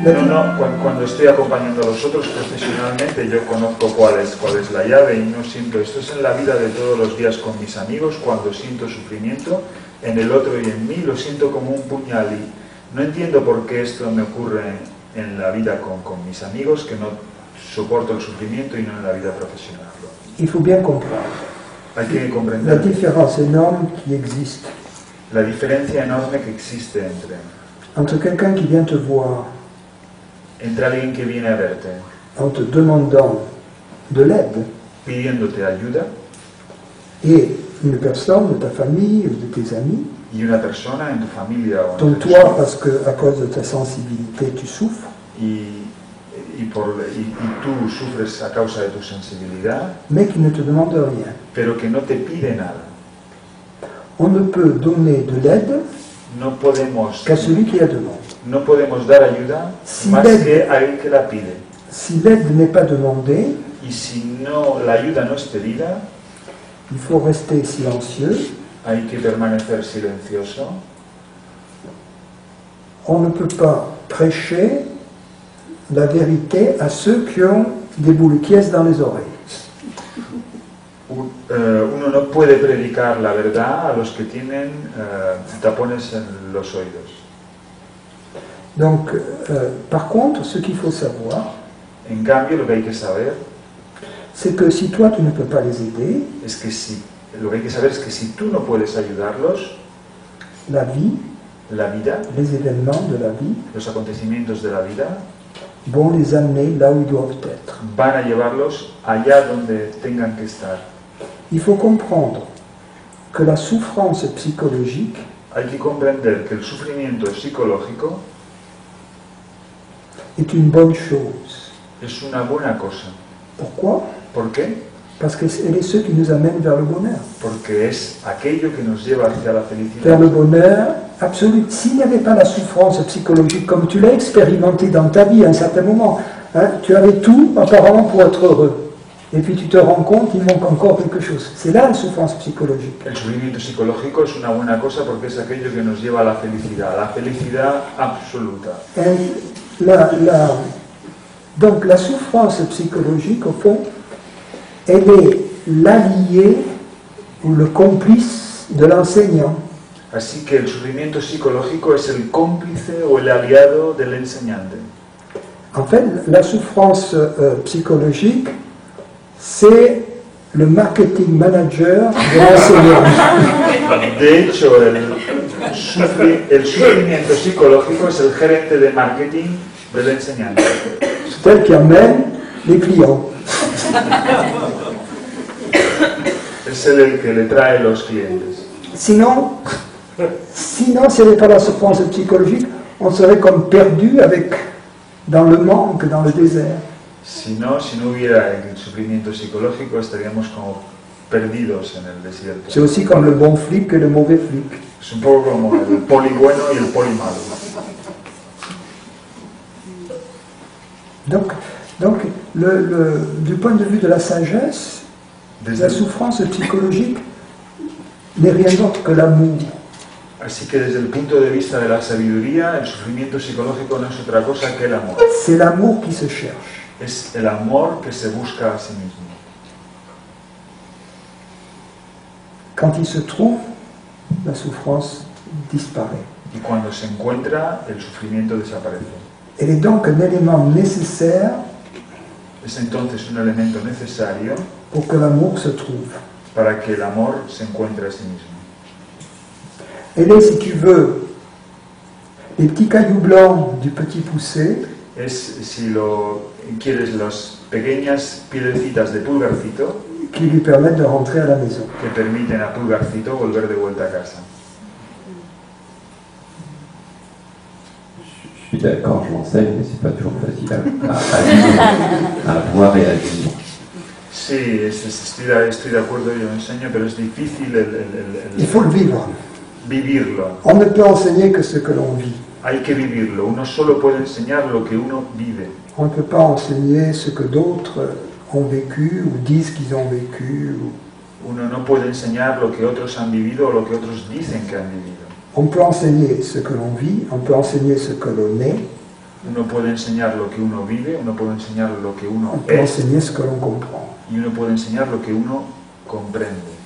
Cuando estoy acompañando a los otros profesionalmente, yo conozco cuál es la llave y no siento. Esto es en la vida de todos los días con mis amigos, cuando siento sufrimiento en el otro y en mí, lo siento como un puñal y no entiendo por qué esto me ocurre en la vida con mis amigos, que no soporto el sufrimiento y no en la vida profesional. Il faut bien comprendre. Hay que comprender la différence énorme qui existe la diferencia enorme que existe entre quelqu'un qui vient te voir entre alguien que viene a verte en te demandant de l'aide pidiéndote ayuda et une personne de ta famille ou de tes amis y una persona en tu familia o dont toi, parce que à cause de ta sensibilité, tu souffres y tú sufres a causa de tu sensibilidad, mais qui ne te demande rien. Pero que no te pide nada. On ne peut donner de l'aide qu'à celui qui la demande. No podemos dar ayuda más que a el que la pide. Si l'aide n'est pas demandée, y si no, la ayuda no es pedida, il faut rester silencieux. Hay que permanecer silencioso. On ne peut pas prêcher la vérité à ceux qui ont des boules dans les oreilles. Uno no puede predicar la verdad a los que tienen tapones en los oídos. Donc, par contre, ce qu'il faut savoir, en cambio, lo que hay que saber, c'est que si toi tu ne peux pas les aider, lo que hay que saber es que si tú no puedes ayudarlos, la vida, les événements de la vie, los acontecimientos de la vida, vont les amener là où ils doivent être. Van a llevarlos allá donde tengan que estar. Il faut comprendre que la souffrance psychologique, hay que comprender que el sufrimiento psicológico est une bonne chose. Es una buena cosa. Pourquoi? ¿Por qué? Parce qu'elle est ce qui nous amène vers le bonheur. Porque es aquello que nos lleva hacia la felicidad. Vers le bonheur absolu. S'il n'y avait pas la souffrance psychologique, comme tu l'as expérimenté dans ta vie à un certain moment, hein, tu avais tout apparemment pour être heureux. Et puis tu te rends compte qu'il manque encore quelque chose. C'est là la souffrance psychologique. El sufrimiento psicológico es una buena cosa porque es aquello que nos lleva a la felicidad absoluta. Donc la souffrance psychologique, au fond, elle est l'allié ou le complice de l'enseignant. Así que el sufrimiento psicológico es el cómplice o el aliado del enseñante. En fait, la souffrance psychologique, c'est le marketing manager de l'enseignant. De hecho, el sufrimiento psicológico es el gerente de marketing del enseñante. C'est elle qui amène les clients. Es el que le trae los clientes. Sinon, s'il n'y avait pas la souffrance psychologique, on serait comme perdu dans le manque, dans le désert. Si no hubiera el sufrimiento psicológico, estaríamos como perdidos en el desierto. C'est aussi comme le bon flic et le mauvais flic. Es un poco como el poli bueno y el poli malo. Donc du point de vue de la sagesse, la souffrance psychologique n'est rien d'autre que l'amour. Así que desde el punto de vista de la sabiduría, el sufrimiento psicológico no es otra cosa que el amor. C'est l'amour qui se cherche. Es el amor que se busca a sí mismo. Quand il se trouve, la souffrance disparaît. Y cuando se encuentra, el sufrimiento desaparece. Elle est donc un élément nécessaire es entonces un elemento necesario pour que l'amour se trouve. Para que el amor se encuentre a sí mismo. Elle est, si tu veux, les petits cailloux blancs du petit poucet. Es, si lo quieres, las pequeñas piedrecitas de Pulgarcito qui lui permettent de rentrer à la maison. Que permiten a Pulgarcito volver de vuelta a casa. Je suis d'accord, je l'enseigne, mais c'est pas toujours facile à voir et à vivre. Sí, estoy de acuerdo, yo enseño, pero es difícil Il faut le vivre. Vivirlo. On ne peut enseigner que ce que l'on vit. Hay que vivirlo. Uno solo puede enseñar lo que uno vive. On ne peut pas enseigner ce que d'autres ont vécu ou disent qu'ils ont vécu. Uno no puede enseñar lo que otros han vivido o lo que otros dicen que han vivido. On peut enseigner ce que l'on vit, on peut enseigner ce que l'on est. Uno puede enseñar lo que uno vive, uno puede enseñar lo que On uno peut es enseigner ce que l'on comprend. y uno puede enseñar lo que uno comprende.